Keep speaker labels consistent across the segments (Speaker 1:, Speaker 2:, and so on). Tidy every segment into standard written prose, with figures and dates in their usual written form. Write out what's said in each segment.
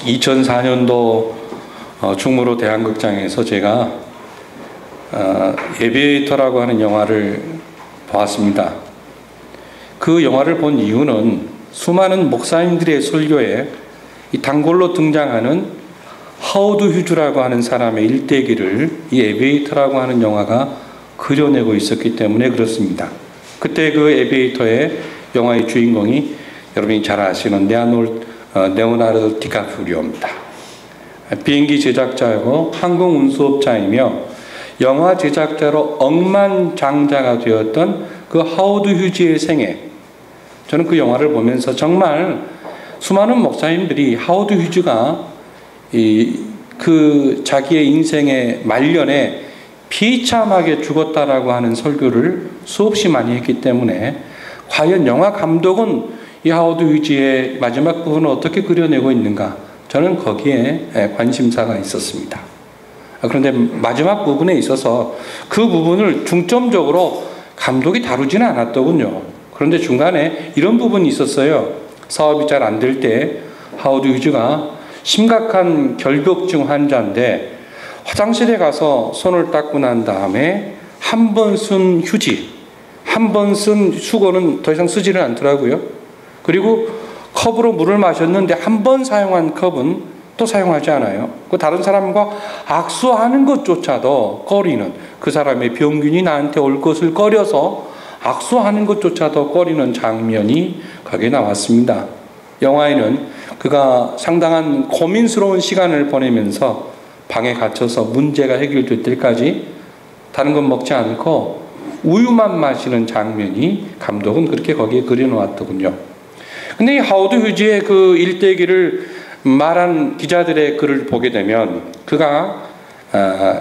Speaker 1: 2004년도 충무로 대한극장에서 제가 에비에이터라고 하는 영화를 보았습니다. 그 영화를 본 이유는 수많은 목사님들의 설교에 이 단골로 등장하는 하워드 휴즈라고 하는 사람의 일대기를 이 에비에이터라고 하는 영화가 그려내고 있었기 때문에 그렇습니다. 그때 그 에비에이터의 영화의 주인공이 여러분이 잘 아시는 레오나르도 디카프리오입니다. 비행기 제작자이고 항공운수업자이며 영화 제작자로 억만장자가 되었던 그 하워드 휴즈의 생애, 저는 그 영화를 보면서 정말 수많은 목사님들이 하워드 휴즈가 그 자기의 인생의 말년에 비참하게 죽었다라고 하는 설교를 수없이 많이 했기 때문에 과연 영화 감독은 이 하워드 휴즈의 마지막 부분을 어떻게 그려내고 있는가, 저는 거기에 관심사가 있었습니다. 그런데 마지막 부분에 있어서 그 부분을 중점적으로 감독이 다루지는 않았더군요. 그런데 중간에 이런 부분이 있었어요. 사업이 잘 안 될 때 하워드 휴즈가 심각한 결벽증 환자인데 화장실에 가서 손을 닦고 난 다음에 한 번 쓴 휴지, 한 번 쓴 수건은 더 이상 쓰지를 않더라고요. 그리고 컵으로 물을 마셨는데 한 번 사용한 컵은 또 사용하지 않아요. 그 다른 사람과 악수하는 것조차도 꺼리는, 그 사람의 병균이 나한테 올 것을 꺼려서 악수하는 것조차도 꺼리는 장면이 거기에 나왔습니다. 영화에는 그가 상당한 고민스러운 시간을 보내면서 방에 갇혀서 문제가 해결될 때까지 다른 건 먹지 않고 우유만 마시는 장면이 감독은 그렇게 거기에 그려놓았더군요. 근데 이 하워드 휴즈의 그 일대기를 말한 기자들의 글을 보게 되면 그가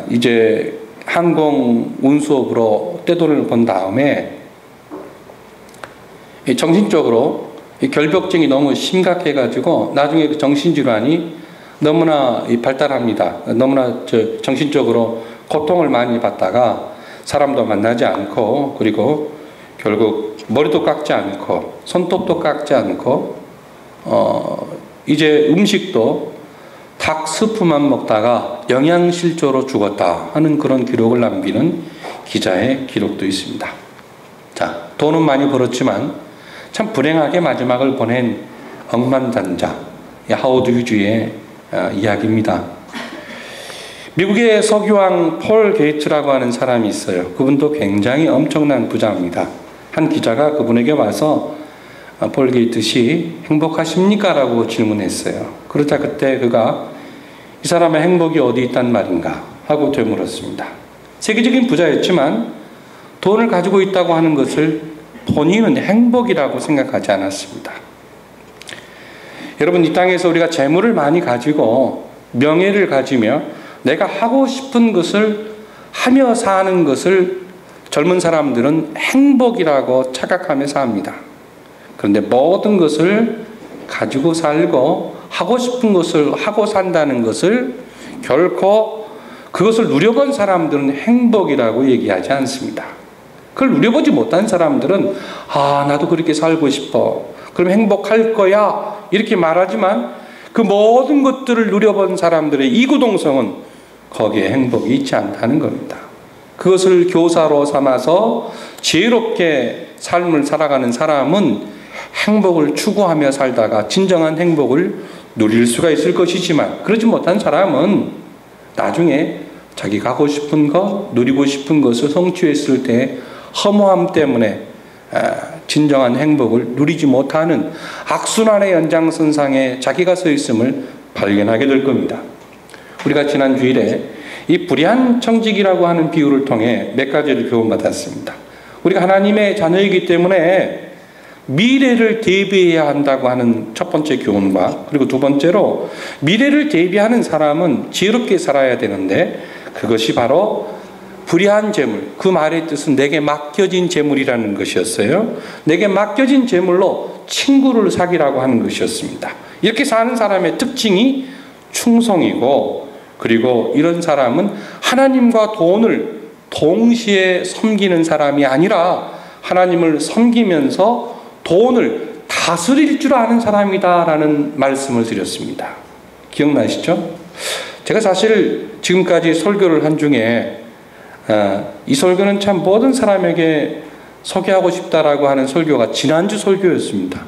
Speaker 1: 이제 항공 운수업으로 떼돈을 번 다음에 정신적으로 결벽증이 너무 심각해가지고 나중에 그 정신질환이 너무나 발달합니다. 너무나 정신적으로 고통을 많이 받다가 사람도 만나지 않고, 그리고 결국 머리도 깎지 않고 손톱도 깎지 않고 이제 음식도 닭 스프만 먹다가 영양실조로 죽었다 하는 그런 기록을 남기는 기자의 기록도 있습니다. 자, 돈은 많이 벌었지만 참 불행하게 마지막을 보낸 억만장자 하워드 휴즈의 이야기입니다. 미국의 석유왕 폴 게이츠라고 하는 사람이 있어요. 그분도 굉장히 엄청난 부자입니다. 한 기자가 그분에게 와서 폴 게이츠씨 행복하십니까? 라고 질문했어요. 그러자 그때 그가 이 사람의 행복이 어디 있단 말인가 하고 되물었습니다. 세계적인 부자였지만 돈을 가지고 있다고 하는 것을 본인은 행복이라고 생각하지 않았습니다. 여러분, 이 땅에서 우리가 재물을 많이 가지고 명예를 가지며 내가 하고 싶은 것을 하며 사는 것을 젊은 사람들은 행복이라고 착각하며 삽니다. 그런데 모든 것을 가지고 살고 하고 싶은 것을 하고 산다는 것을 결코 그것을 누려본 사람들은 행복이라고 얘기하지 않습니다. 그걸 누려보지 못한 사람들은 나도 그렇게 살고 싶어, 그럼 행복할 거야 이렇게 말하지만 그 모든 것들을 누려본 사람들의 이구동성은 거기에 행복이 있지 않다는 겁니다. 그것을 교사로 삼아서 지혜롭게 삶을 살아가는 사람은 행복을 추구하며 살다가 진정한 행복을 누릴 수가 있을 것이지만, 그러지 못한 사람은 나중에 자기가 하고 싶은 것, 누리고 싶은 것을 성취했을 때 허무함 때문에 진정한 행복을 누리지 못하는 악순환의 연장선상에 자기가 서 있음을 발견하게 될 겁니다. 우리가 지난 주일에 이 불의한 청직이라고 하는 비유를 통해 몇 가지를 교훈받았습니다. 우리가 하나님의 자녀이기 때문에 미래를 대비해야 한다고 하는 첫 번째 교훈과, 그리고 두 번째로 미래를 대비하는 사람은 지혜롭게 살아야 되는데 그것이 바로 불의한 재물, 그 말의 뜻은 내게 맡겨진 재물이라는 것이었어요. 내게 맡겨진 재물로 친구를 사귀라고 하는 것이었습니다. 이렇게 사는 사람의 특징이 충성이고, 그리고 이런 사람은 하나님과 돈을 동시에 섬기는 사람이 아니라 하나님을 섬기면서 돈을 다스릴 줄 아는 사람이다라는 말씀을 드렸습니다. 기억나시죠? 제가 사실 지금까지 설교를 한 중에 이 설교는 참 모든 사람에게 소개하고 싶다라고 하는 설교가 지난주 설교였습니다.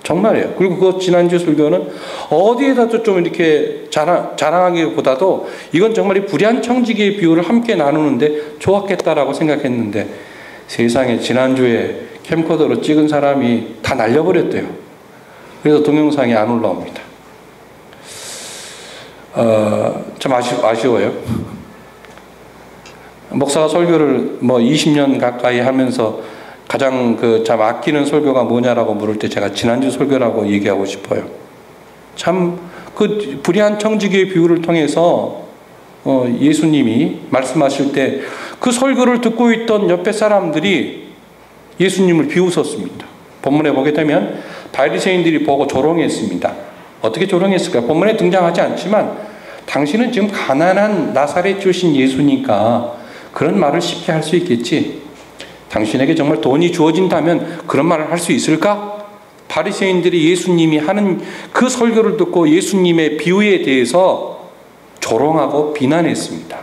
Speaker 1: 정말이에요. 그리고 그 지난주 설교는 어디에다도 좀 이렇게 자랑하기보다도 이건 정말 이 불의한 청지기의 비유를 함께 나누는데 좋았겠다라고 생각했는데 세상에 지난주에 캠코더로 찍은 사람이 다 날려버렸대요. 그래서 동영상이 안 올라옵니다. 참 아쉬워요. 목사가 설교를 20년 가까이 하면서 가장 참 아끼는 설교가 뭐냐라고 물을 때 제가 지난주 설교라고 얘기하고 싶어요. 참 그 불의한 청지기의 비유를 통해서 예수님이 말씀하실 때 그 설교를 듣고 있던 옆에 사람들이 예수님을 비웃었습니다. 본문에 보게 되면 바리새인들이 보고 조롱했습니다. 어떻게 조롱했을까? 본문에 등장하지 않지만 당신은 지금 가난한 나사렛 출신 예수니까 그런 말을 쉽게 할 수 있겠지. 당신에게 정말 돈이 주어진다면 그런 말을 할 수 있을까? 바리새인들이 예수님이 하는 그 설교를 듣고 예수님의 비유에 대해서 조롱하고 비난했습니다.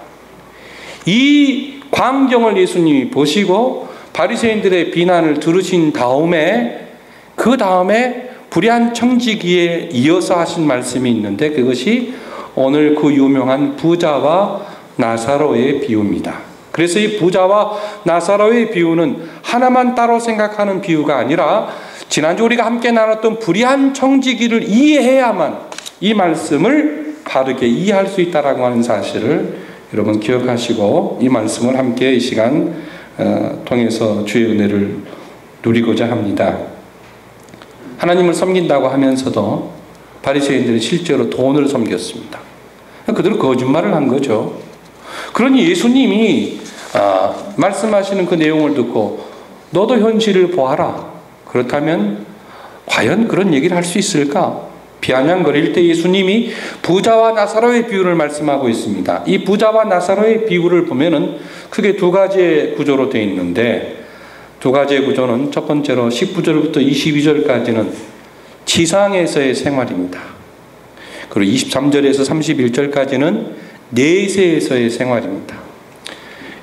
Speaker 1: 이 광경을 예수님이 보시고 바리새인들의 비난을 들으신 다음에 그 다음에 불의한 청지기에 이어서 하신 말씀이 있는데 그것이 오늘 그 유명한 부자와 나사로의 비유입니다. 그래서 이 부자와 나사로의 비유는 하나만 따로 생각하는 비유가 아니라 지난주 우리가 함께 나눴던 불의한 청지기를 이해해야만 이 말씀을 바르게 이해할 수 있다라고 하는 사실을 여러분 기억하시고 이 말씀을 함께 이 시간 통해서 주의 은혜를 누리고자 합니다. 하나님을 섬긴다고 하면서도 바리새인들은 실제로 돈을 섬겼습니다. 그들은 거짓말을 한 거죠. 그러니 예수님이 말씀하시는 그 내용을 듣고 너도 현실을 보아라. 그렇다면 과연 그런 얘기를 할 수 있을까? 비아냥거릴 때 예수님이 부자와 나사로의 비유를 말씀하고 있습니다. 이 부자와 나사로의 비유를 보면은 크게 두 가지의 구조로 되어 있는데 두 가지의 구조는 첫 번째로 19절부터 22절까지는 지상에서의 생활입니다. 그리고 23절에서 31절까지는 내세에서의 생활입니다.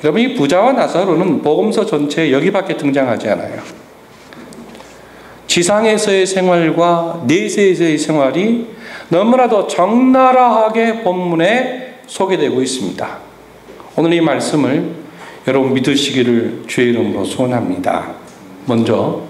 Speaker 1: 여러분 이 부자와 나사로는 복음서 전체에 여기밖에 등장하지 않아요. 지상에서의 생활과 내세에서의 생활이 너무나도 적나라하게 본문에 소개되고 있습니다. 오늘 이 말씀을 여러분 믿으시기를 주의 이름으로 소원합니다. 먼저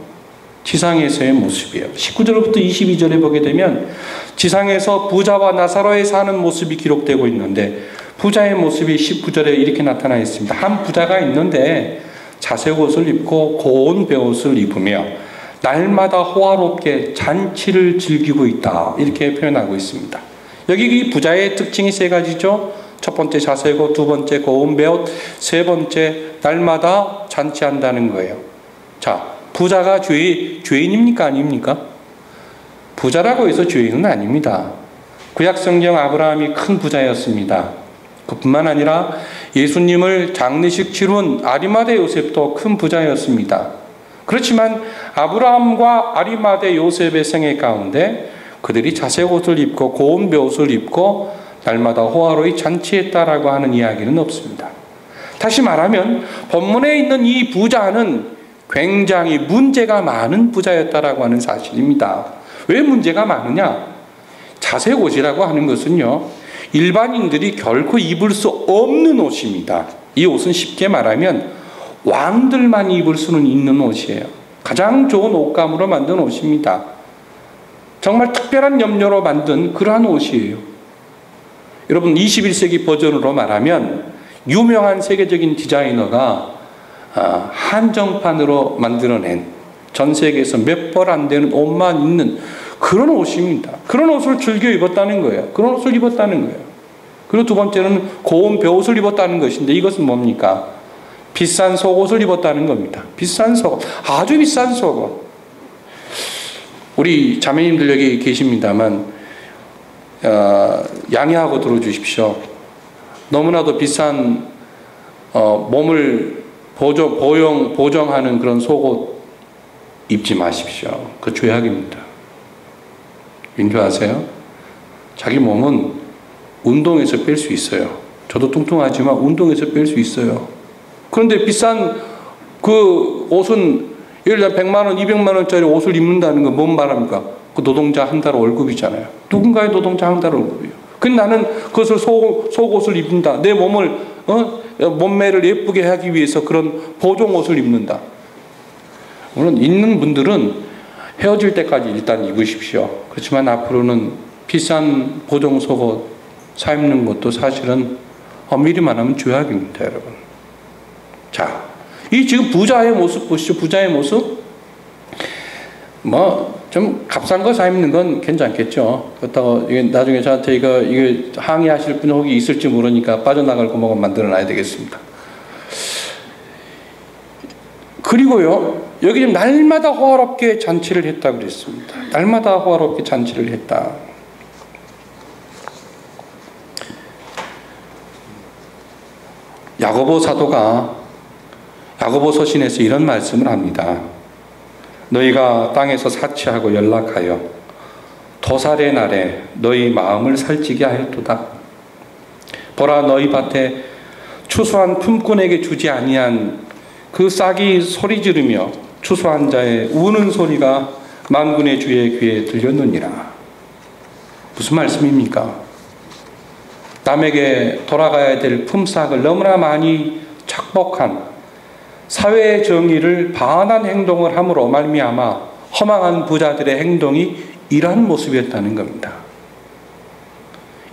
Speaker 1: 지상에서의 모습이에요. 19절부터 22절에 보게 되면 지상에서 부자와 나사로에 사는 모습이 기록되고 있는데 부자의 모습이 19절에 이렇게 나타나 있습니다. 한 부자가 있는데 자색 옷을 입고 고운 베옷을 입으며 날마다 호화롭게 잔치를 즐기고 있다. 이렇게 표현하고 있습니다. 여기 이 부자의 특징이 세 가지죠. 첫 번째 자색 옷, 두 번째 고운 베옷, 세 번째 날마다 잔치한다는 거예요. 자, 부자가 죄인입니까? 아닙니까? 부자라고 해서 죄인은 아닙니다. 구약 성경 아브라함이 큰 부자였습니다. 그뿐만 아니라 예수님을 장례식 치룬 아리마대 요셉도 큰 부자였습니다. 그렇지만 아브라함과 아리마대 요셉의 생애 가운데 그들이 자색 옷을 입고 고운 베옷을 입고 날마다 호화로이 잔치했다라고 하는 이야기는 없습니다. 다시 말하면 본문에 있는 이 부자는 굉장히 문제가 많은 부자였다라고 하는 사실입니다. 왜 문제가 많으냐? 자색 옷이라고 하는 것은요, 일반인들이 결코 입을 수 없는 옷입니다. 이 옷은 쉽게 말하면 왕들만 입을 수는 있는 옷이에요. 가장 좋은 옷감으로 만든 옷입니다. 정말 특별한 염료로 만든 그러한 옷이에요. 여러분 21세기 버전으로 말하면 유명한 세계적인 디자이너가 한정판으로 만들어낸 전 세계에서 몇 벌 안 되는 옷만 있는 그런 옷입니다. 그런 옷을 즐겨 입었다는 거예요. 그런 옷을 입었다는 거예요. 그리고 두 번째는 고운 베옷을 입었다는 것인데 이것은 뭡니까? 비싼 속옷을 입었다는 겁니다. 비싼 속옷, 아주 비싼 속옷. 우리 자매님들 여기 계십니다만 양해하고 들어주십시오. 너무나도 비싼 몸을 보정하는 그런 속옷 입지 마십시오. 그 죄악입니다. 인정하세요? 자기 몸은 운동해서 뺄 수 있어요. 저도 뚱뚱하지만 운동해서 뺄 수 있어요. 그런데 비싼 그 옷은 예를 들어 100만 원, 200만 원짜리 옷을 입는다는 건 뭔 말합니까? 그 노동자 한 달 월급이잖아요. 누군가의 노동자 한 달 월급이에요. 근데 나는 그것을 속옷을 입는다. 내 몸을 몸매를 예쁘게 하기 위해서 그런 보정 옷을 입는다. 물론 있는 분들은 헤어질 때까지 일단 입으십시오. 그렇지만 앞으로는 비싼 보정 속옷 사 입는 것도 사실은 엄밀히만 하면 죄악입니다, 여러분. 자, 이 지금 부자의 모습 보시죠. 부자의 모습. 뭐 좀 값싼 거 사 입는 건 괜찮겠죠. 그렇다고 이게 나중에 저한테 이거 항의하실 분이 혹시 있을지 모르니까 빠져나갈 구멍을 만들어놔야 되겠습니다. 그리고요, 여기 지금 날마다 호화롭게 잔치를 했다고 그랬습니다. 날마다 호화롭게 잔치를 했다. 야고보 사도가 야고보 서신에서 이런 말씀을 합니다. 너희가 땅에서 사치하고 연락하여 도살의 날에 너희 마음을 살찌게 하였도다. 보라, 너희 밭에 추수한 품꾼에게 주지 아니한 그 싹이 소리 지르며 추수한 자의 우는 소리가 만군의 주의 귀에 들렸느니라. 무슨 말씀입니까? 남에게 돌아가야 될 품삯을 너무나 많이 착복한 사회의 정의를 반한 행동을 함으로 말미암아 허망한 부자들의 행동이 이러한 모습이었다는 겁니다.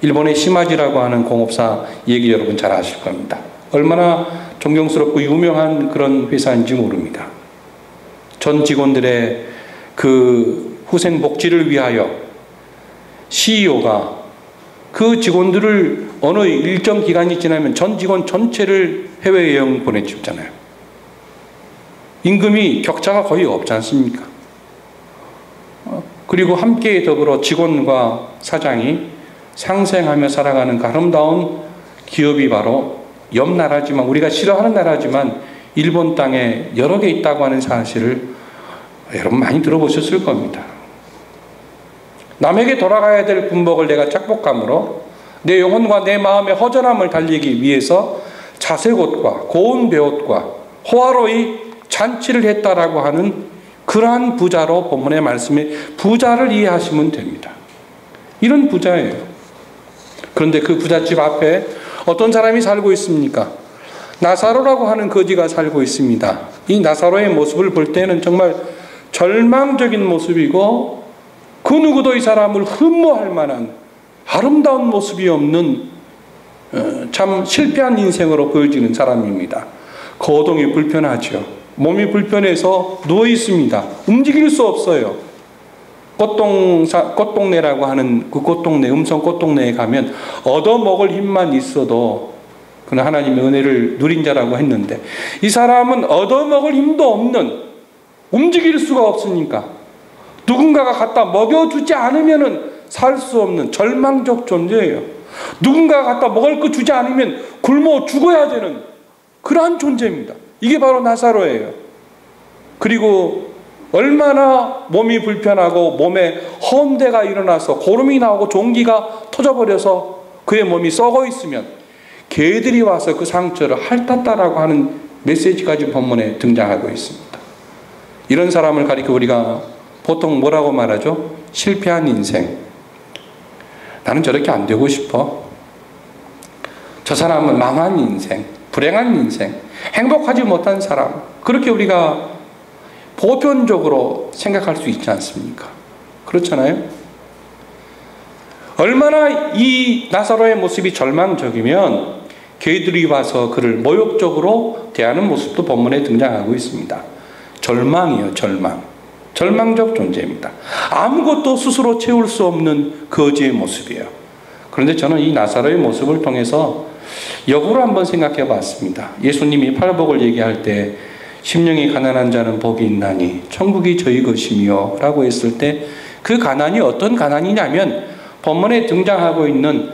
Speaker 1: 일본의 시마지라고 하는 공업사 얘기 여러분 잘 아실 겁니다. 얼마나 존경스럽고 유명한 그런 회사인지 모릅니다. 전 직원들의 그 후생 복지를 위하여 CEO가 그 직원들을 어느 일정 기간이 지나면 전 직원 전체를 해외여행 보내주잖아요. 임금이 격차가 거의 없지 않습니까? 그리고 함께 더불어 직원과 사장이 상생하며 살아가는 아름다운 기업이 바로 옆 나라지만, 우리가 싫어하는 나라지만 일본 땅에 여러 개 있다고 하는 사실을 여러분 많이 들어보셨을 겁니다. 남에게 돌아가야 될 분복을 내가 착복함으로 내 영혼과 내 마음의 허전함을 달리기 위해서 자색 옷과 고운 베옷과 호화로이 잔치를 했다라고 하는 그러한 부자로 본문의 말씀에 부자를 이해하시면 됩니다. 이런 부자예요. 그런데 그 부잣집 앞에 어떤 사람이 살고 있습니까? 나사로라고 하는 거지가 살고 있습니다. 이 나사로의 모습을 볼 때는 정말 절망적인 모습이고 그 누구도 이 사람을 흠모할 만한 아름다운 모습이 없는 참 실패한 인생으로 보여지는 사람입니다. 거동이 불편하죠. 몸이 불편해서 누워 있습니다. 움직일 수 없어요. 꽃동네라고 하는 그 꽃동네, 음성 꽃동네에 가면 얻어먹을 힘만 있어도 그는 하나님의 은혜를 누린 자라고 했는데, 이 사람은 얻어먹을 힘도 없는, 움직일 수가 없으니까 누군가가 갖다 먹여주지 않으면 살 수 없는 절망적 존재예요. 누군가가 갖다 먹을 거 주지 않으면 굶어 죽어야 되는 그러한 존재입니다. 이게 바로 나사로예요. 그리고 얼마나 몸이 불편하고 몸에 헌대가 일어나서 고름이 나오고 종기가 터져버려서 그의 몸이 썩어 있으면 개들이 와서 그 상처를 핥았다라고 하는 메시지까지 본문에 등장하고 있습니다. 이런 사람을 가리켜 우리가 보통 뭐라고 말하죠? 실패한 인생. 나는 저렇게 안 되고 싶어. 저 사람은 망한 인생, 불행한 인생, 행복하지 못한 사람. 그렇게 우리가 보편적으로 생각할 수 있지 않습니까? 그렇잖아요? 얼마나 이 나사로의 모습이 절망적이면 개들이 와서 그를 모욕적으로 대하는 모습도 본문에 등장하고 있습니다. 절망이에요, 절망. 절망적 존재입니다. 아무것도 스스로 채울 수 없는 거지의 모습이에요. 그런데 저는 이 나사로의 모습을 통해서 역으로 한번 생각해 봤습니다. 예수님이 팔복을 얘기할 때 심령이 가난한 자는 복이 있나니 천국이 저희 것이며 라고 했을 때 그 가난이 어떤 가난이냐면 본문에 등장하고 있는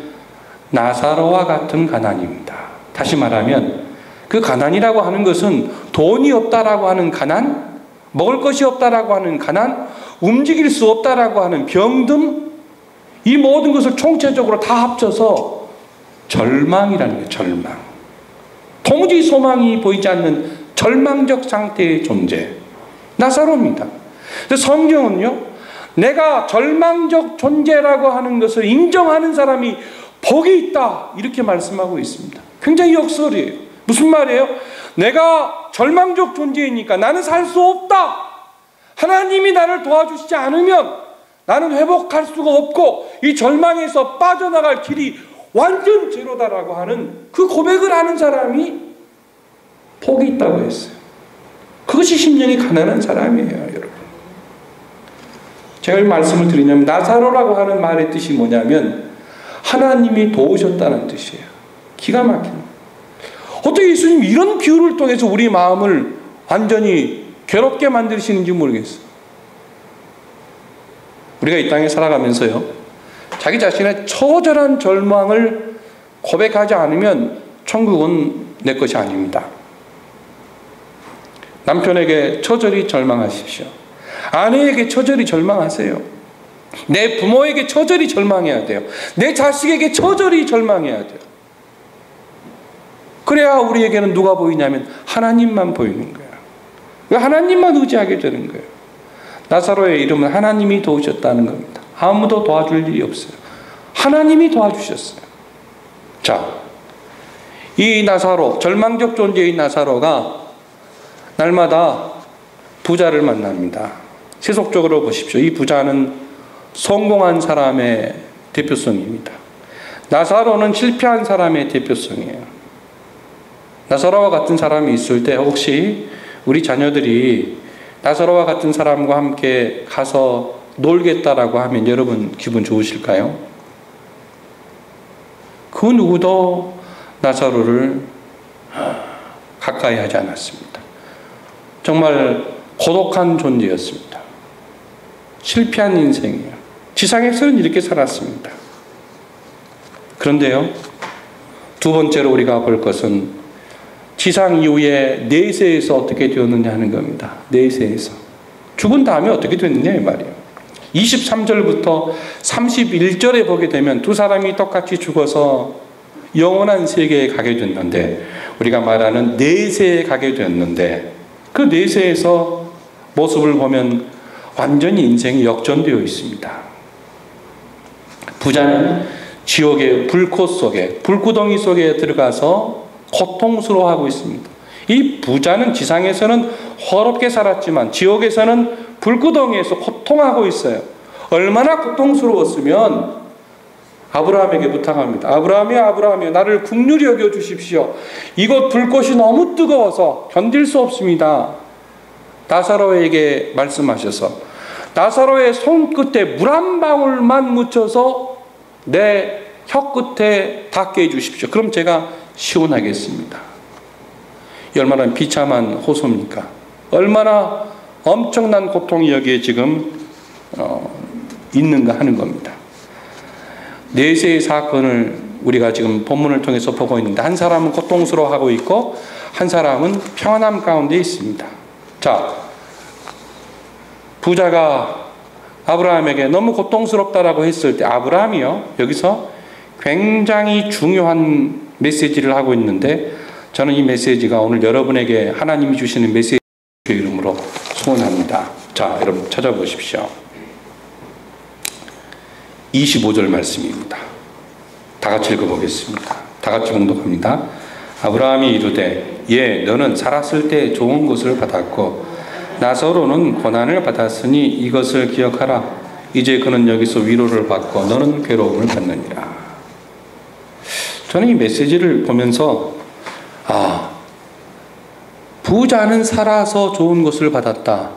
Speaker 1: 나사로와 같은 가난입니다. 다시 말하면 그 가난이라고 하는 것은 돈이 없다라고 하는 가난, 먹을 것이 없다라고 하는 가난, 움직일 수 없다라고 하는 병듦, 이 모든 것을 총체적으로 다 합쳐서 절망이라는 거예요. 절망. 도무지 소망이 보이지 않는 절망적 상태의 존재. 나사로입니다. 성경은요, 내가 절망적 존재라고 하는 것을 인정하는 사람이 복이 있다, 이렇게 말씀하고 있습니다. 굉장히 역설이에요. 무슨 말이에요? 내가 절망적 존재이니까 나는 살 수 없다. 하나님이 나를 도와주시지 않으면 나는 회복할 수가 없고 이 절망에서 빠져나갈 길이 완전 제로다라고 하는 그 고백을 하는 사람이 복이 있다고 했어요. 그것이 심령이 가난한 사람이에요, 여러분. 제가 이 말씀을 드리냐면 나사로라고 하는 말의 뜻이 뭐냐면 하나님이 도우셨다는 뜻이에요. 기가 막힙니다. 어떻게 예수님이 이런 비유를 통해서 우리 마음을 완전히 괴롭게 만드시는지 모르겠어요. 우리가 이 땅에 살아가면서요, 자기 자신의 처절한 절망을 고백하지 않으면 천국은 내 것이 아닙니다. 남편에게 처절히 절망하십시오. 아내에게 처절히 절망하세요. 내 부모에게 처절히 절망해야 돼요. 내 자식에게 처절히 절망해야 돼요. 그래야 우리에게는 누가 보이냐면 하나님만 보이는 거예요. 하나님만 의지하게 되는 거예요. 나사로의 이름은 하나님이 도우셨다는 겁니다. 아무도 도와줄 일이 없어요. 하나님이 도와주셨어요. 자, 이 나사로, 절망적 존재인 나사로가 날마다 부자를 만납니다. 세속적으로 보십시오. 이 부자는 성공한 사람의 대표성입니다. 나사로는 실패한 사람의 대표성이에요. 나사로와 같은 사람이 있을 때 혹시 우리 자녀들이 나사로와 같은 사람과 함께 가서 놀겠다라고 하면 여러분 기분 좋으실까요? 그 누구도 나사로를 가까이 하지 않았습니다. 정말 고독한 존재였습니다. 실패한 인생이에요. 지상에서는 이렇게 살았습니다. 그런데요, 두 번째로 우리가 볼 것은 지상 이후에 내세에서 어떻게 되었느냐 하는 겁니다. 내세에서. 죽은 다음에 어떻게 됐느냐 이 말이에요. 23절부터 31절에 보게 되면 두 사람이 똑같이 죽어서 영원한 세계에 가게 됐는데, 우리가 말하는 내세에 가게 됐는데, 그 내세에서 모습을 보면 완전히 인생이 역전되어 있습니다. 부자는 지옥의 불꽃 속에, 불구덩이 속에 들어가서 고통스러워하고 있습니다. 이 부자는 지상에서는 화롭게 살았지만 지옥에서는 불구덩이에서 고통하고 있어요. 얼마나 고통스러웠으면 아브라함에게 부탁합니다. 아브라함이 나를 긍휼히 여겨 주십시오. 이곳 불꽃이 너무 뜨거워서 견딜 수 없습니다. 나사로에게 말씀하셔서 나사로의 손끝에 물 한 방울만 묻혀서 내 혀끝에 닿게 해주십시오. 그럼 제가 시원하겠습니다. 얼마나 비참한 호소입니까? 얼마나 엄청난 고통이 여기에 지금 있는가 하는 겁니다. 내세의 사건을 우리가 지금 본문을 통해서 보고 있는데, 한 사람은 고통스러워하고 있고 한 사람은 평안함 가운데 있습니다. 자, 부자가 아브라함에게 너무 고통스럽다라고 했을 때 아브라함이요, 여기서 굉장히 중요한 메시지를 하고 있는데, 저는 이 메시지가 오늘 여러분에게 하나님이 주시는 메시지 이름으로 소원합니다. 자, 여러분 찾아보십시오. 25절 말씀입니다. 다 같이 읽어보겠습니다. 다 같이 봉독합니다. 아브라함이 이르되 예, 너는 살았을 때 좋은 것을 받았고 나사로는 고난을 받았으니 이것을 기억하라. 이제 그는 여기서 위로를 받고 너는 괴로움을 받느니라. 저는 이 메시지를 보면서 부자는 살아서 좋은 것을 받았다.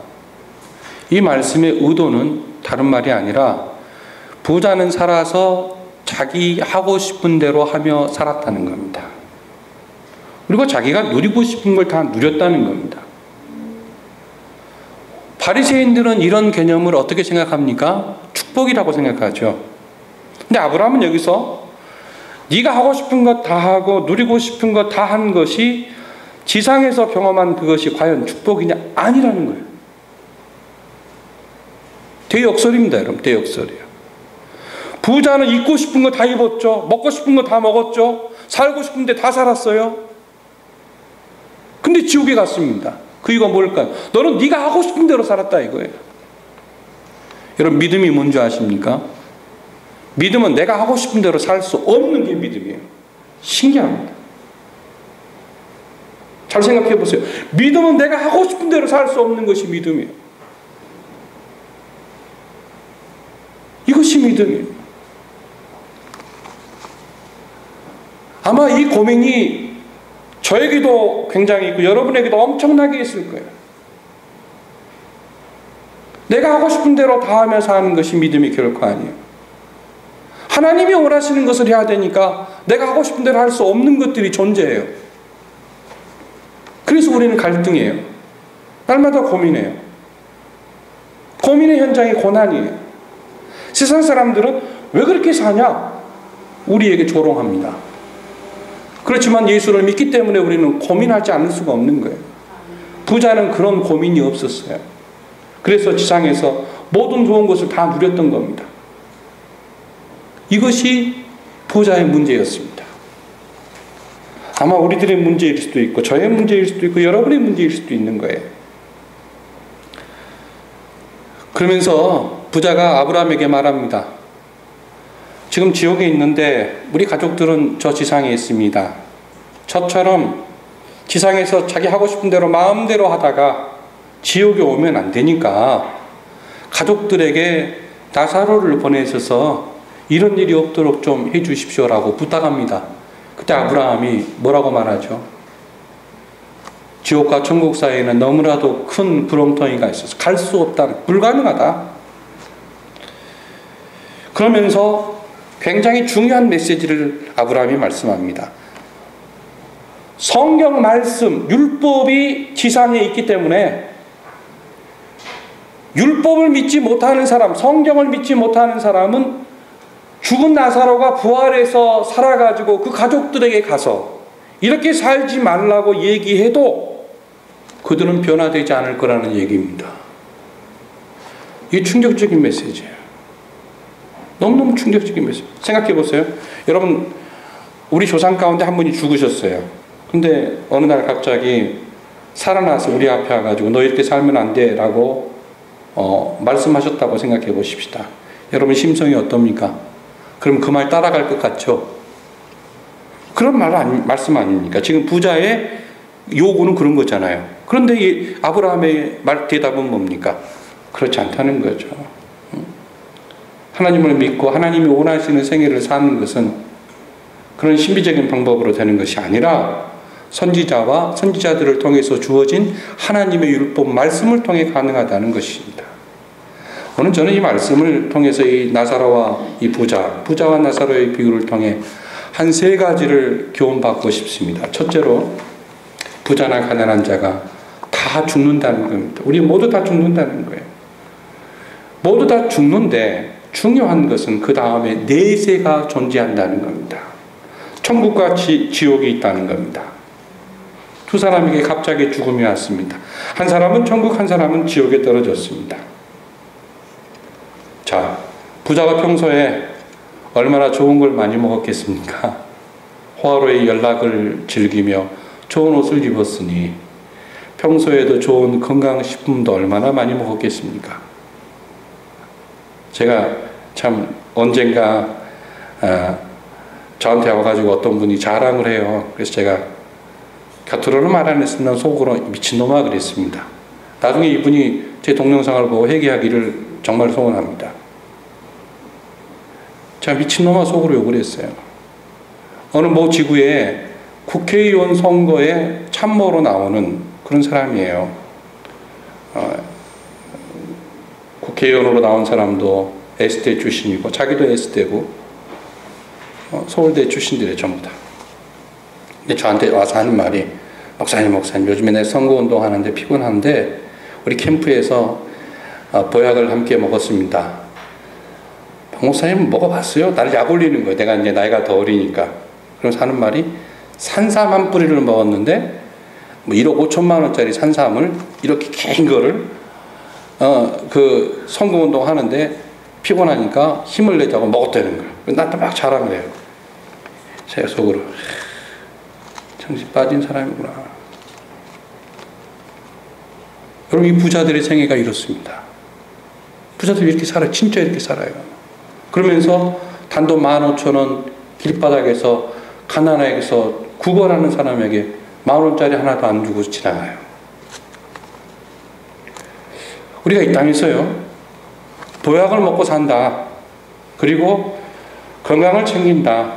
Speaker 1: 이 말씀의 의도는 다른 말이 아니라 부자는 살아서 자기 하고 싶은 대로 하며 살았다는 겁니다. 그리고 자기가 누리고 싶은 걸 다 누렸다는 겁니다. 바리새인들은 이런 개념을 어떻게 생각합니까? 축복이라고 생각하죠. 근데 아브라함은 여기서 네가 하고 싶은 것 다 하고 누리고 싶은 것 다 한 것이 지상에서 경험한 그것이 과연 축복이냐? 아니라는 거예요. 대역설입니다, 여러분. 대역설이에요. 부자는 입고 싶은 거 다 입었죠. 먹고 싶은 거 다 먹었죠. 살고 싶은데 다 살았어요. 근데 지옥에 갔습니다. 그 이유가 뭘까요? 너는 네가 하고 싶은 대로 살았다 이거예요. 여러분, 믿음이 뭔지 아십니까? 믿음은 내가 하고 싶은 대로 살 수 없는 게 믿음이에요. 신기합니다. 잘 생각해 보세요. 믿음은 내가 하고 싶은 대로 살 수 없는 것이 믿음이에요. 이것이 믿음이에요. 아마 이 고민이 저에게도 굉장히 있고 여러분에게도 엄청나게 있을 거예요. 내가 하고 싶은 대로 다 하면서 하는 것이 믿음이 결코 아니에요. 하나님이 원하시는 것을 해야 되니까 내가 하고 싶은 대로 할 수 없는 것들이 존재해요. 그래서 우리는 갈등이에요. 날마다 고민해요. 고민의 현장이 고난이에요. 세상 사람들은 왜 그렇게 사냐? 우리에게 조롱합니다. 그렇지만 예수를 믿기 때문에 우리는 고민하지 않을 수가 없는 거예요. 부자는 그런 고민이 없었어요. 그래서 지상에서 모든 좋은 것을 다 누렸던 겁니다. 이것이 부자의 문제였습니다. 아마 우리들의 문제일 수도 있고 저의 문제일 수도 있고 여러분의 문제일 수도 있는 거예요. 그러면서 부자가 아브라함에게 말합니다. 지금 지옥에 있는데 우리 가족들은 저 지상에 있습니다. 저처럼 지상에서 자기 하고 싶은 대로 마음대로 하다가 지옥에 오면 안 되니까 가족들에게 나사로를 보내셔서 이런 일이 없도록 좀 해주십시오라고 부탁합니다. 그때 아브라함이 뭐라고 말하죠? 지옥과 천국 사이에는 너무나도 큰 구렁텅이가 있어서 갈 수 없다. 불가능하다. 그러면서 굉장히 중요한 메시지를 아브라함이 말씀합니다. 성경 말씀, 율법이 지상에 있기 때문에 율법을 믿지 못하는 사람, 성경을 믿지 못하는 사람은 죽은 나사로가 부활해서 살아가지고 그 가족들에게 가서 이렇게 살지 말라고 얘기해도 그들은 변화되지 않을 거라는 얘기입니다. 이게 충격적인 메시지예요. 너무너무 충격적인 메시지. 생각해 보세요. 여러분, 우리 조상 가운데 한 분이 죽으셨어요. 근데 어느 날 갑자기 살아나서 우리 앞에 와가지고 너 이렇게 살면 안 돼 라고 말씀하셨다고 생각해 보십시다. 여러분 심성이 어떻습니까? 그럼 그 말 따라갈 것 같죠? 그런 말씀 아닙니까? 지금 부자의 요구는 그런 거잖아요. 그런데 이 아브라함의 대답은 뭡니까? 그렇지 않다는 거죠. 하나님을 믿고 하나님이 원하시는 생애를 사는 것은 그런 신비적인 방법으로 되는 것이 아니라 선지자와 선지자들을 통해서 주어진 하나님의 율법 말씀을 통해 가능하다는 것입니다. 오늘 저는 이 말씀을 통해서 이 나사로와 이 부자와 나사로의 비유를 통해 한 세 가지를 교훈받고 싶습니다. 첫째로 부자나 가난한 자가 다 죽는다는 겁니다. 우리 모두 다 죽는다는 거예요. 모두 다 죽는데 중요한 것은 그 다음에 내세가 존재한다는 겁니다. 천국과 지옥이 있다는 겁니다. 두 사람에게 갑자기 죽음이 왔습니다. 한 사람은 천국, 한 사람은 지옥에 떨어졌습니다. 자, 부자가 평소에 얼마나 좋은 걸 많이 먹었겠습니까? 호화로의 연락을 즐기며 좋은 옷을 입었으니 평소에도 좋은 건강식품도 얼마나 많이 먹었겠습니까? 제가 참 언젠가 저한테 와가지고 어떤 분이 자랑을 해요. 그래서 제가 겉으로는 말 안 했으면 속으로 미친놈아 그랬습니다. 나중에 이분이 제 동영상을 보고 회개하기를 정말 소원합니다. 제가 미친놈아 속으로 욕을 했어요. 어느 모 지구에 국회의원 선거에 참모로 나오는 그런 사람이에요. 국회의원으로 나온 사람도 S대 출신이고 자기도 S대고 서울대 출신들이 전부 다. 근데 저한테 와서 하는 말이 목사님 요즘에 내 선거운동 하는데 피곤한데 우리 캠프에서 보약을 함께 먹었습니다. 박 목사님 먹어봤어요? 나를 약 올리는 거예요. 내가 이제 나이가 더 어리니까. 그래서 하는 말이 산삼 한 뿌리를 먹었는데 뭐 1억 5천만 원짜리 산삼을 이렇게 긴 거를 그 선거운동 하는데 피곤하니까 힘을 내자고 먹었다는 거예요. 나한테 막 자랑을 해요. 제 속으로 정신 빠진 사람이구나. 여러분, 이 부자들의 생애가 이렇습니다. 부자들이 이렇게 살아요. 진짜 이렇게 살아요. 그러면서 단돈 15,000원 길바닥에서 가난하게서 구걸하는 사람에게 10,000원짜리 하나도 안 주고 지나가요. 우리가 이 땅에서요, 보약을 먹고 산다. 그리고 건강을 챙긴다.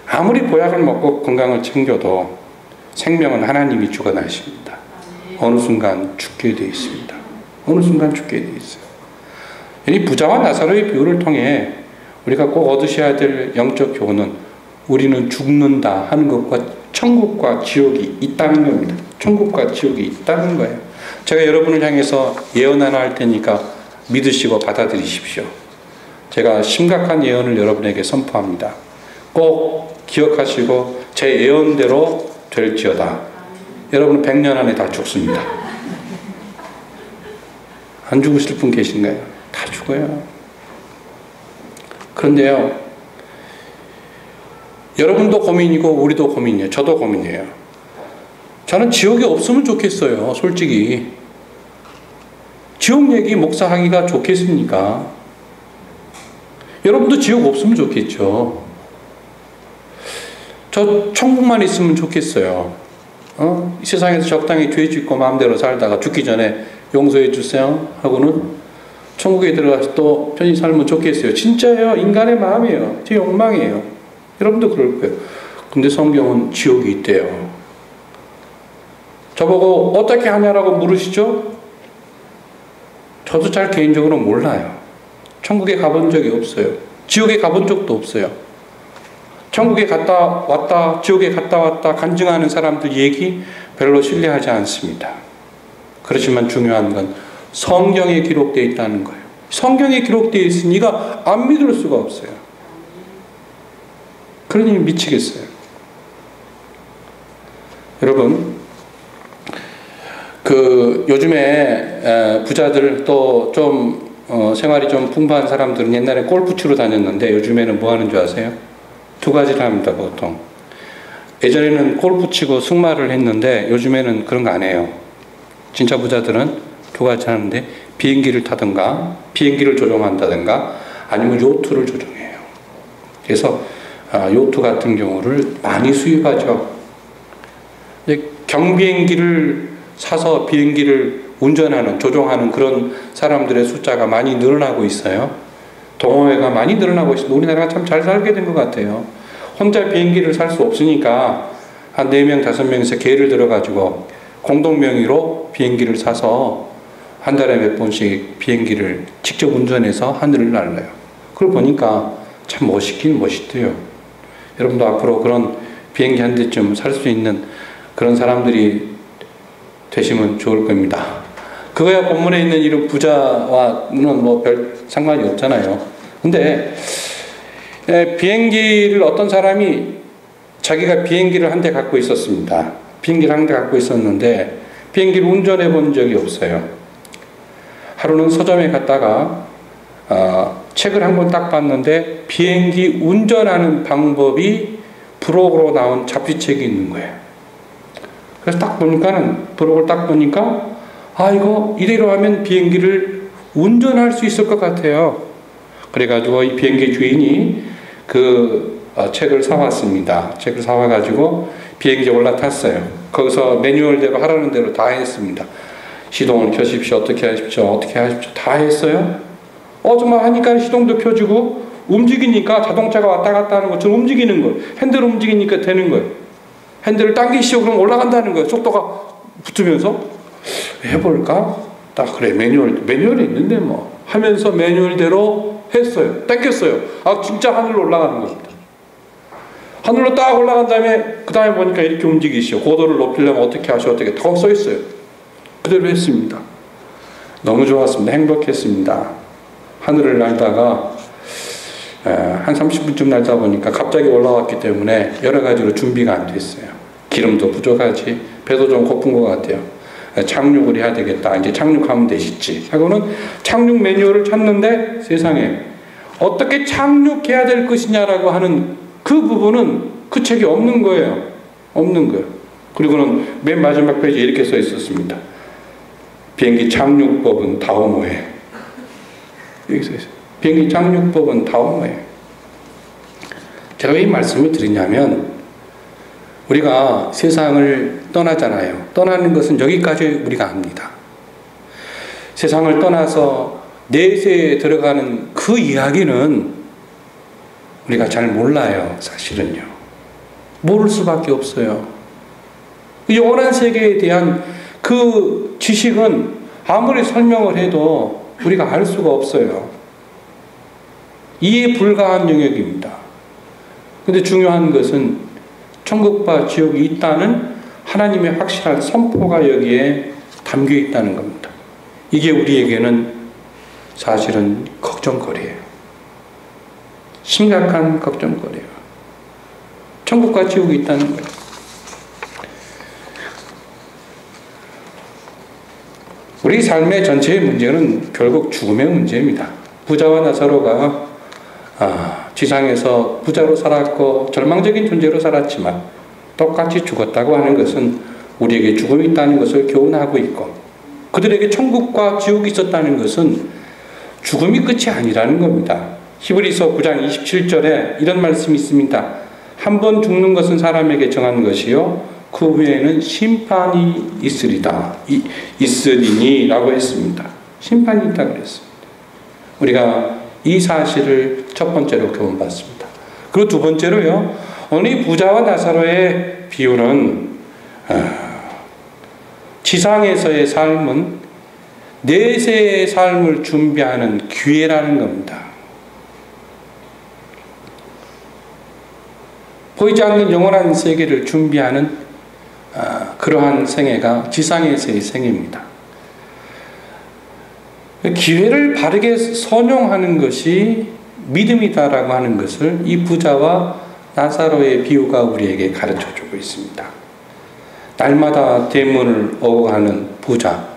Speaker 1: 아무리 보약을 먹고 건강을 챙겨도 생명은 하나님이 주관하십니다. 어느 순간 죽게 되어 있습니다. 어느 순간 죽게 되어 있어요. 이 부자와 나사로의 비유를 통해 우리가 꼭 얻으셔야 될 영적 교훈은 우리는 죽는다 하는 것과 천국과 지옥이 있다는 겁니다. 천국과 지옥이 있다는 거예요. 제가 여러분을 향해서 예언 하나 할 테니까 믿으시고 받아들이십시오. 제가 심각한 예언을 여러분에게 선포합니다. 꼭 기억하시고 제 예언대로 될지어다. 여러분은 100년 안에 다 죽습니다. 안 죽으실 분 계신가요? 다 죽어요. 그런데요, 여러분도 고민이고 우리도 고민이에요. 저도 고민이에요. 저는 지옥이 없으면 좋겠어요. 솔직히. 지옥 얘기 목사하기가 좋겠습니까? 여러분도 지옥 없으면 좋겠죠. 저 천국만 있으면 좋겠어요. 이 세상에서 적당히 죄 짓고 마음대로 살다가 죽기 전에 용서해 주세요 하고는 천국에 들어가서 또 편히 살면 좋겠어요. 진짜예요. 인간의 마음이에요. 제 욕망이에요. 여러분도 그럴 거예요. 근데 성경은 지옥이 있대요. 저보고 어떻게 하냐라고 물으시죠? 저도 잘 개인적으로 몰라요. 천국에 가본 적이 없어요. 지옥에 가본 적도 없어요. 천국에 갔다 왔다 지옥에 갔다 왔다 간증하는 사람들 얘기 별로 신뢰하지 않습니다. 그렇지만 중요한 건 성경에 기록되어 있다는 거예요. 성경에 기록되어 있으니까 안 믿을 수가 없어요. 그러니 미치겠어요. 여러분, 요즘에 부자들 또 좀 생활이 좀 풍부한 사람들은 옛날에 골프 치러 다녔는데 요즘에는 뭐 하는 줄 아세요? 두 가지를 합니다. 보통 예전에는 골프 치고 승마를 했는데 요즘에는 그런 거 안 해요. 진짜 부자들은 두 가지 하는데 비행기를 타든가 비행기를 조종한다든가 아니면 요트를 조종해요. 그래서 요트 같은 경우를 많이 수입하죠. 경비행기를 사서 비행기를 운전하는 조종하는 그런 사람들의 숫자가 많이 늘어나고 있어요. 동호회가 많이 늘어나고 있습니다. 우리나라가 참 잘 살게 된 것 같아요. 혼자 비행기를 살 수 없으니까 한 4명, 5명에서 계를 들어가지고 공동 명의로 비행기를 사서 한 달에 몇 번씩 비행기를 직접 운전해서 하늘을 날아요. 그걸 보니까 참 멋있긴 멋있대요. 여러분도 앞으로 그런 비행기 한 대쯤 살 수 있는 그런 사람들이 되시면 좋을 겁니다. 그거야 본문에 있는 이런 부자와는 뭐 별 상관이 없잖아요. 근데 비행기를 어떤 사람이 자기가 비행기를 한 대 갖고 있었습니다. 비행기를 한 대 갖고 있었는데 비행기를 운전해 본 적이 없어요. 하루는 서점에 갔다가 책을 한 권 딱 봤는데 비행기 운전하는 방법이 부록으로 나온 잡지책이 있는 거예요. 그래서 딱 보니까는 부록을 딱 보니까 이거 이대로 하면 비행기를 운전할 수 있을 것 같아요. 그래가지고 이 비행기 주인이 그 책을 사왔습니다. 책을 사와가지고 비행기에 올라탔어요. 거기서 매뉴얼대로 하라는 대로 다 했습니다. 시동을 켜십시오. 어떻게 하십시오. 어떻게 하십시오. 다 했어요. 정말 하니까 시동도 켜지고 움직이니까 자동차가 왔다 갔다 하는 것처럼 움직이는 거예요. 핸들 움직이니까 되는 거예요. 핸들을 당기시오. 그럼 올라간다는 거예요. 속도가 붙으면서 해볼까? 딱 그래 매뉴얼이 있는데 뭐 하면서 매뉴얼대로 했어요. 당겼어요. 진짜 하늘로 올라가는 겁니다. 하늘로 딱 올라간 다음에 그 다음에 보니까 이렇게 움직이시오. 고도를 높이려면 어떻게 하시오. 어떻게 더 써 있어요. 그대로 했습니다. 너무 좋았습니다. 행복했습니다. 하늘을 날다가 한 30분쯤 날다 보니까 갑자기 올라왔기 때문에 여러 가지로 준비가 안 됐어요. 기름도 부족하지 배도 좀 고픈 것 같아요. 착륙을 해야 되겠다. 이제 착륙하면 되시지. 하고는 착륙 매뉴얼을 찾는데 세상에 어떻게 착륙해야 될 것이냐라고 하는 그 부분은 그 책이 없는 거예요. 없는 거예요. 그리고는 맨 마지막 페이지에 이렇게 써 있었습니다. 비행기 착륙법은 다오모에. 여기 써 있어요. 비행기 착륙법은 다오모에. 제가 왜 이 말씀을 드리냐면 우리가 세상을 떠나잖아요. 떠나는 것은 여기까지 우리가 압니다. 세상을 떠나서 내세에 들어가는 그 이야기는 우리가 잘 몰라요. 사실은요. 모를 수밖에 없어요. 영원한 세계에 대한 그 지식은 아무리 설명을 해도 우리가 알 수가 없어요. 이해 불가한 영역입니다. 그런데 중요한 것은 천국과 지옥이 있다는 하나님의 확실한 선포가 여기에 담겨 있다는 겁니다. 이게 우리에게는 사실은 걱정거리예요. 심각한 걱정거리예요. 천국과 지옥이 있다는 거예요. 우리 삶의 전체의 문제는 결국 죽음의 문제입니다. 부자와 나사로가 지상에서 부자로 살았고 절망적인 존재로 살았지만 똑같이 죽었다고 하는 것은 우리에게 죽음이 있다는 것을 교훈하고 있고 그들에게 천국과 지옥이 있었다는 것은 죽음이 끝이 아니라는 겁니다. 히브리서 9장 27절에 이런 말씀이 있습니다. 한 번 죽는 것은 사람에게 정한 것이요 그 후에는 심판이 있으리니 라고 했습니다. 심판이 있다고 그랬습니다. 우리가 이 사실을 첫 번째로 교훈받습니다. 그리고 두 번째로요. 오늘 이 부자와 나사로의 비유는 지상에서의 삶은 내세의 삶을 준비하는 기회라는 겁니다. 보이지 않는 영원한 세계를 준비하는 그러한 생애가 지상에서의 생애입니다. 기회를 바르게 선용하는 것이 믿음이다라고 하는 것을 이 부자와 나사로의 비유가 우리에게 가르쳐주고 있습니다. 날마다 대문을 오고 가는 부자.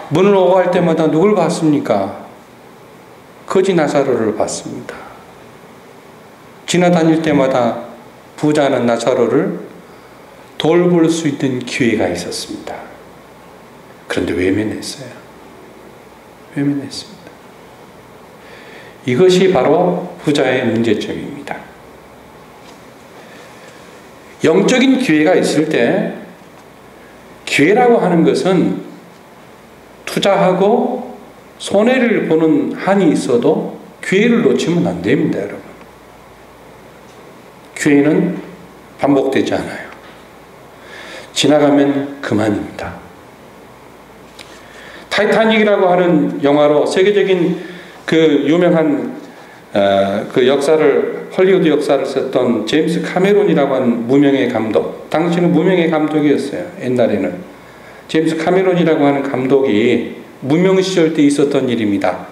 Speaker 1: 문을 오고 갈 때마다 누굴 봤습니까? 거지 나사로를 봤습니다. 지나다닐 때마다 부자는 나사로를 돌볼 수 있는 기회가 있었습니다. 그런데 외면했어요. 외면했습니다. 이것이 바로 부자의 문제점입니다. 영적인 기회가 있을 때 기회라고 하는 것은 투자하고 손해를 보는 한이 있어도 기회를 놓치면 안 됩니다, 여러분. 기회는 반복되지 않아요. 지나가면 그만입니다. 타이타닉이라고 하는 영화로 세계적인 그 유명한 그 역사를 헐리우드 역사를 썼던 제임스 카메론이라고 하는 무명의 감독. 당시는 무명의 감독이었어요. 옛날에는 제임스 카메론이라고 하는 감독이 무명 시절 때 있었던 일입니다.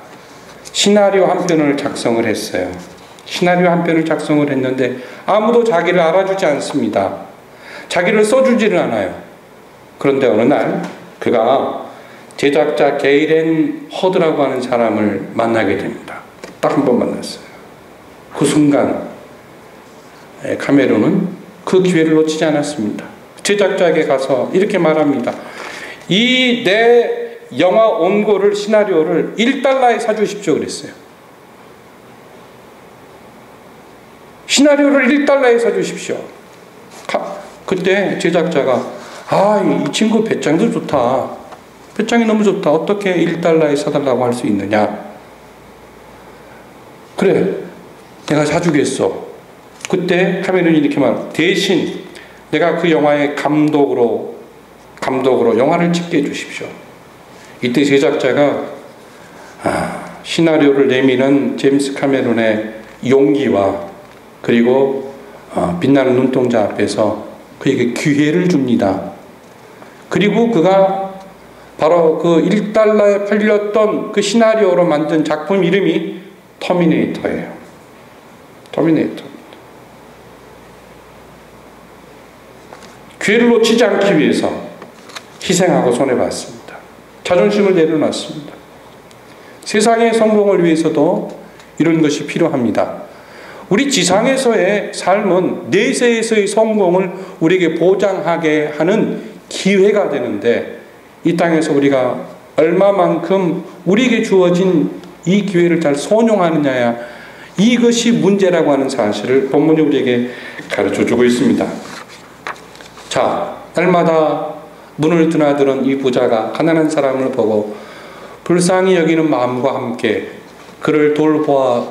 Speaker 1: 시나리오 한 편을 작성을 했어요. 시나리오 한 편을 작성을 했는데 아무도 자기를 알아주지 않습니다. 자기를 써주지를 않아요. 그런데 어느 날 그가 제작자 게이렌 허드라고 하는 사람을 만나게 됩니다. 딱 한 번 만났어요. 그 순간 카메론은 그 기회를 놓치지 않았습니다. 제작자에게 가서 이렇게 말합니다. 이 내 영화 원고를 시나리오를 $1에 사주십시오 그랬어요. 시나리오를 $1에 사주십시오. 그때 제작자가 이 친구 배짱도 좋다. 배짱이 너무 좋다. 어떻게 $1에 사달라고 할 수 있느냐. 그래, 내가 사주겠어. 그때 카메론이 이렇게 말. 대신 내가 그 영화의 감독으로 영화를 찍게 해주십시오. 이때 제작자가 시나리오를 내미는 제임스 카메론의 용기와 그리고 빛나는 눈동자 앞에서 그에게 기회를 줍니다. 그리고 그가 바로 그 $1에 팔렸던 그 시나리오로 만든 작품 이름이 터미네이터예요. 터미네이터. 기회를 놓치지 않기 위해서 희생하고 손해봤습니다. 자존심을 내려놨습니다. 세상의 성공을 위해서도 이런 것이 필요합니다. 우리 지상에서의 삶은 내세에서의 성공을 우리에게 보장하게 하는 기회가 되는데, 이 땅에서 우리가 얼마만큼 우리에게 주어진 이 기회를 잘 선용하느냐야, 이것이 문제라고 하는 사실을 본문이 우리에게 가르쳐주고 있습니다. 자, 날마다 문을 드나드는 이 부자가 가난한 사람을 보고 불쌍히 여기는 마음과 함께 그를 돌보아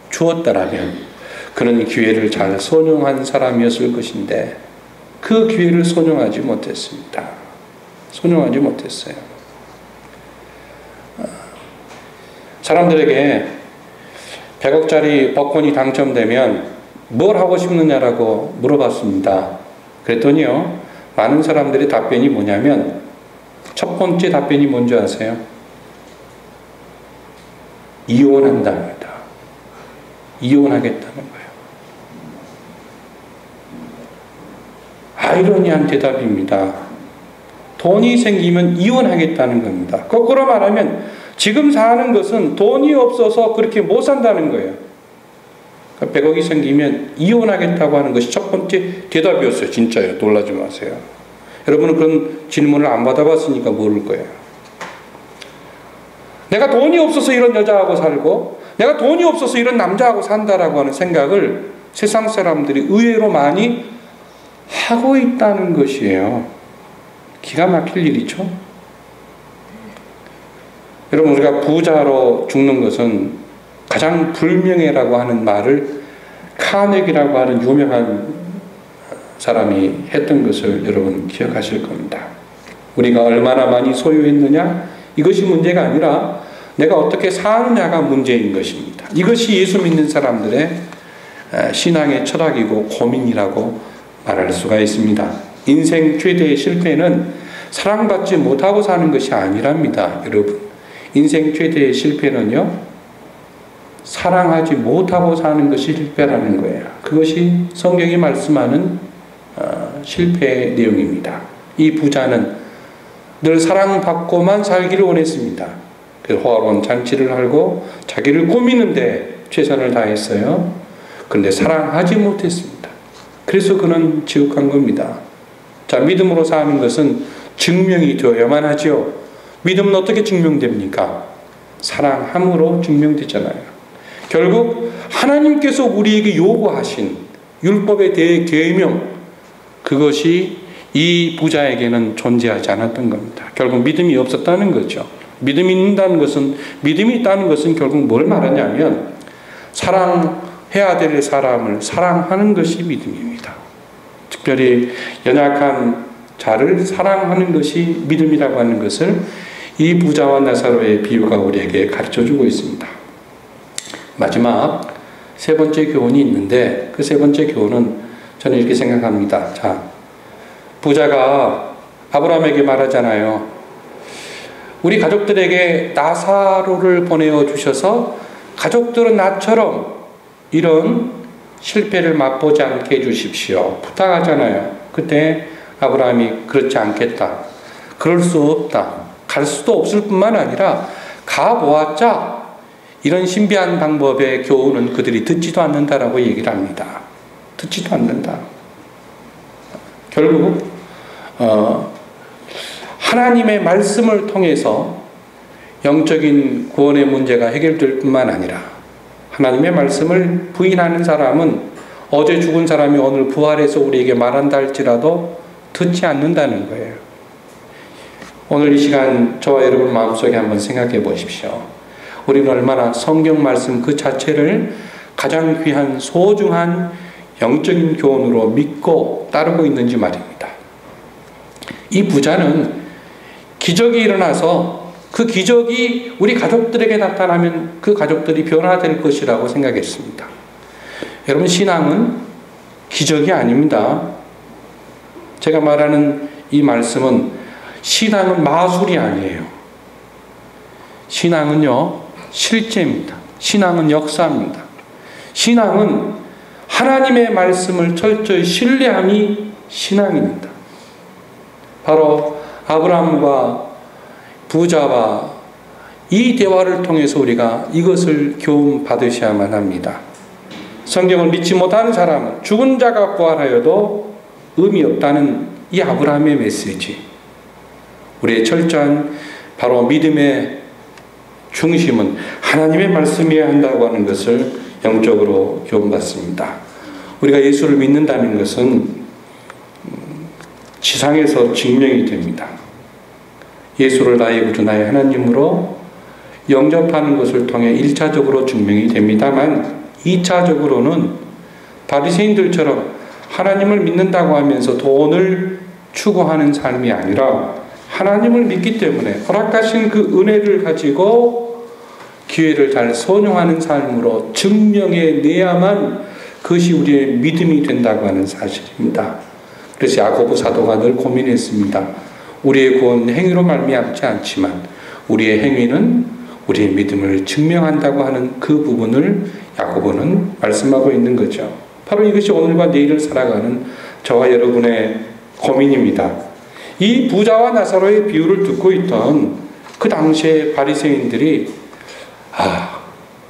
Speaker 1: 주었다라면 그는 기회를 잘 선용한 사람이었을 것인데, 그 기회를 선용하지 못했습니다. 선용하지 못했어요. 사람들에게 100억짜리 복권이 당첨되면 뭘 하고 싶느냐라고 물어봤습니다. 그랬더니요, 많은 사람들의 답변이 뭐냐면, 첫 번째 답변이 뭔지 아세요? 이혼한답니다. 이혼하겠다는 거예요. 아이러니한 대답입니다. 돈이 생기면 이혼하겠다는 겁니다. 거꾸로 말하면 지금 사는 것은 돈이 없어서 그렇게 못 산다는 거예요. 100억이 생기면 이혼하겠다고 하는 것이 첫 번째 대답이었어요. 진짜요. 놀라지 마세요. 여러분은 그런 질문을 안 받아봤으니까 모를 거예요. 내가 돈이 없어서 이런 여자하고 살고, 내가 돈이 없어서 이런 남자하고 산다라고 하는 생각을 세상 사람들이 의외로 많이 하고 있다는 것이에요. 기가 막힐 일이죠. 여러분, 우리가 부자로 죽는 것은 가장 불명예라고 하는 말을 카네기라고 하는 유명한 사람이 했던 것을 여러분 기억하실 겁니다. 우리가 얼마나 많이 소유했느냐, 이것이 문제가 아니라 내가 어떻게 사느냐가 문제인 것입니다. 이것이 예수 믿는 사람들의 신앙의 철학이고 고민이라고 말할 수가 있습니다. 인생 최대의 실패는 사랑받지 못하고 사는 것이 아니랍니다. 여러분, 인생 최대의 실패는요, 사랑하지 못하고 사는 것이 실패라는 거예요. 그것이 성경이 말씀하는 실패의 내용입니다. 이 부자는 늘 사랑받고만 살기를 원했습니다. 그래서 호화로운 잔치를 하고 자기를 꾸미는데 최선을 다했어요. 그런데 사랑하지 못했습니다. 그래서 그는 지옥한 겁니다. 자, 믿음으로 사는 것은 증명이 되어야만 하죠. 믿음은 어떻게 증명됩니까? 사랑함으로 증명되잖아요. 결국 하나님께서 우리에게 요구하신 율법에 대해 계명, 그것이 이 부자에게는 존재하지 않았던 겁니다. 결국 믿음이 없었다는 거죠. 믿음이 있다는 것은 결국 뭘 말하냐면, 사랑해야 될 사람을 사랑하는 것이 믿음입니다. 특별히 연약한 자를 사랑하는 것이 믿음이라고 하는 것을 이 부자와 나사로의 비유가 우리에게 가르쳐주고 있습니다. 마지막 세 번째 교훈이 있는데, 그 세 번째 교훈은 저는 이렇게 생각합니다. 자, 부자가 아브라함에게 말하잖아요. 우리 가족들에게 나사로를 보내어 주셔서 가족들은 나처럼 이런 실패를 맛보지 않게 해주십시오. 부탁하잖아요. 그때 아브라함이 그렇지 않겠다. 그럴 수 없다. 갈 수도 없을 뿐만 아니라 가보았자 이런 신비한 방법의 교훈은 그들이 듣지도 않는다라고 얘기를 합니다. 듣지도 않는다. 결국 하나님의 말씀을 통해서 영적인 구원의 문제가 해결될 뿐만 아니라 하나님의 말씀을 부인하는 사람은 어제 죽은 사람이 오늘 부활해서 우리에게 말한다 할지라도 듣지 않는다는 거예요. 오늘 이 시간 저와 여러분 마음속에 한번 생각해 보십시오. 우리는 얼마나 성경 말씀 그 자체를 가장 귀한 소중한 영적인 교훈으로 믿고 따르고 있는지 말입니다. 이 부자는 기적이 일어나서 그 기적이 우리 가족들에게 나타나면 그 가족들이 변화될 것이라고 생각했습니다. 여러분, 신앙은 기적이 아닙니다. 제가 말하는 이 말씀은 신앙은 마술이 아니에요. 신앙은요, 실제입니다. 신앙은 역사입니다. 신앙은 하나님의 말씀을 철저히 신뢰함이 신앙입니다. 바로 아브라함과 부자와 이 대화를 통해서 우리가 이것을 교훈 받으셔야만 합니다. 성경을 믿지 못하는 사람은 죽은 자가 부활하여도 의미 없다는 이 아브라함의 메시지, 우리의 철저한 바로 믿음의 중심은 하나님의 말씀이어야 한다고 하는 것을 영적으로 교훈받습니다. 우리가 예수를 믿는다는 것은 지상에서 증명이 됩니다. 예수를 나의 구주 나의 하나님으로 영접하는 것을 통해 1차적으로 증명이 됩니다만 2차적으로는 바리새인들처럼 하나님을 믿는다고 하면서 돈을 추구하는 삶이 아니라 하나님을 믿기 때문에 허락하신 그 은혜를 가지고 기회를 잘 선용하는 삶으로 증명해내야만 그것이 우리의 믿음이 된다고 하는 사실입니다. 그래서 야고보 사도가 늘 고민했습니다. 우리의 구원은 행위로 말미암지 않지만 우리의 행위는 우리의 믿음을 증명한다고 하는 그 부분을 야고보는 말씀하고 있는 거죠. 바로 이것이 오늘과 내일을 살아가는 저와 여러분의 고민입니다. 이 부자와 나사로의 비유를 듣고 있던 그 당시의 바리새인들이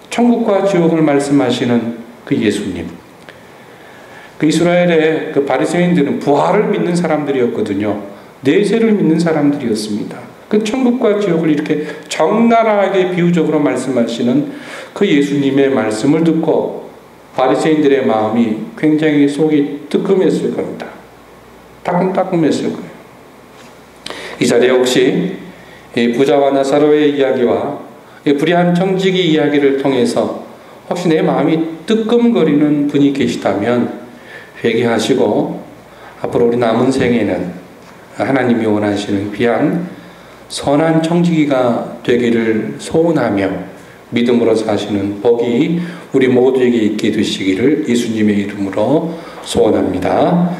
Speaker 1: 천국과 지옥을 말씀하시는 그 예수님, 그 이스라엘의 그 바리새인들은 부활을 믿는 사람들이었거든요. 내세를 믿는 사람들이었습니다. 그 천국과 지옥을 이렇게 적나라하게 비유적으로 말씀하시는 그 예수님의 말씀을 듣고 바리새인들의 마음이 굉장히 속이 뜨끔했을 겁니다. 따끔따끔했을 거예요. 이 자리에 혹시 부자와 나사로의 이야기와 불의한 청지기 이야기를 통해서 혹시 내 마음이 뜨끔거리는 분이 계시다면 회개하시고 앞으로 우리 남은 생에는 하나님이 원하시는 귀한 선한 청지기가 되기를 소원하며 믿음으로 사시는 복이 우리 모두에게 있게 되시기를 예수님의 이름으로 소원합니다.